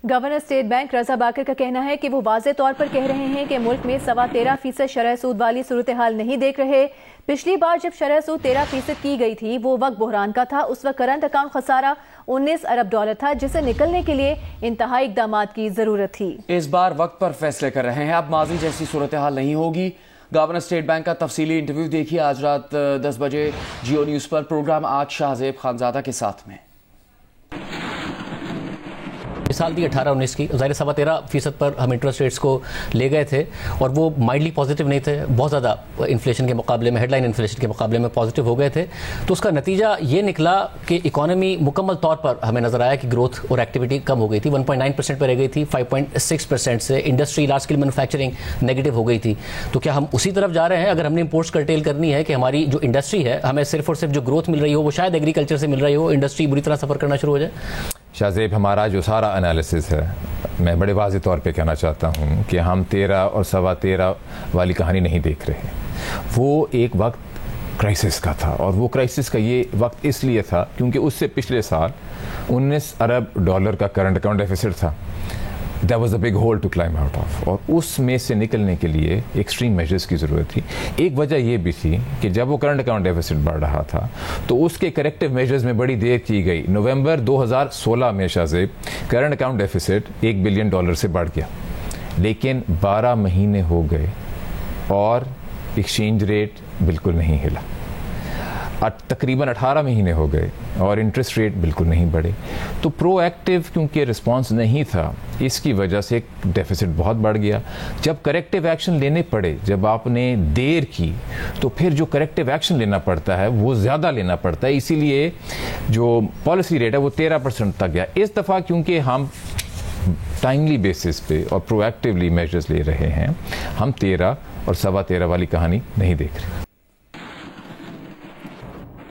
Governor state bank रजा बाकर का कहना है कि वो वाज़े तौर पर कह रहे हैं कि मुल्क में 13.25% शरह सूद वाली सूरत हाल नहीं देख रहे। पिछली बार जब शरह सूद 13% की गई थी वो वक्त बहरान का था। उस वक्त करंट अकाउंट खसारा 19 अरब डॉलर था, जिसे निकलने के लिए इंतहाई इक़दामात की जरूरत थी। इस बार वक्त पर फैसले कर रहे हैं, अब माजी जैसी सूरत हाल नहीं होगी। गवर्नर स्टेट बैंक का तफसीली इंटरव्यू देखिए आज रात 10 बजे जियो न्यूज़ पर। प्रोग्राम आज शाहजेब खानजादा के साथ में। साल थी 18-19 की, ज़ाहिर 13.25% पर हम इंटरेस्ट रेट्स को ले गए थे और वो माइल्डली पॉजिटिव नहीं थे, बहुत ज़्यादा इन्फ्लेशन के मुकाबले में, हेडलाइन इन्फ्लेशन के मुकाबले में पॉजिटिव हो गए थे। तो उसका नतीजा ये निकला कि इकोनॉमी मुकम्मल तौर पर हमें नज़र आया कि ग्रोथ और एक्टिविटी कम हो गई थी, 1.9% पर रह गई थी 5.6% से। Industry, large scale manufacturing negative हो गई थी। तो क्या हम उसी तरफ जा रहे हैं? अगर हमने इंपोर्ट्स कर्टेल करनी है कि हमारी जो इंडस्ट्री है, हमें सिर्फ और सिर्फ जो ग्रोथ मिल रही हो वो शायद एग्रीकल्चर से मिल रही हो, इंडस्ट्री बुरी तरह सफ़र करना शुरू हो जाए। शाहजेब, हमारा जो सारा एनालिसिस है, मैं बड़े वाज़े तौर पे कहना चाहता हूँ कि हम 13 और 13.25 वाली कहानी नहीं देख रहे। वो एक वक्त क्राइसिस का था और वो क्राइसिस का ये वक्त इसलिए था क्योंकि उससे पिछले साल 19 अरब डॉलर का करंट अकाउंट डेफिसिट था। That was a big hole to climb out of, और उसमें से निकलने के लिए एक्सट्रीम मेजर्स की ज़रूरत थी। एक वजह यह भी थी कि जब वो करंट अकाउंट डेफिसिट बढ़ रहा था तो उसके करेक्टिव मेजर्स में बड़ी देर की गई। नवंबर 2016 में Shahzeb current account deficit $1 billion से बढ़ गया, लेकिन 12 महीने हो गए और एक्सचेंज रेट बिल्कुल नहीं हिला। तकरीबन 18 महीने हो गए और इंटरेस्ट रेट बिल्कुल नहीं बढ़े। तो प्रोएक्टिव क्योंकि रिस्पांस नहीं था, इसकी वजह से डेफिसिट बहुत बढ़ गया। जब करेक्टिव एक्शन लेने पड़े, जब आपने देर की, तो फिर जो करेक्टिव एक्शन लेना पड़ता है वो ज़्यादा लेना पड़ता है। इसीलिए जो पॉलिसी रेट है वो 13% तक गया। इस दफ़ा क्योंकि हम टाइमली बेसिस पे और प्रोएक्टिवली मेजर्स ले रहे हैं, हम 13 और 13.25 वाली कहानी नहीं देख रहे।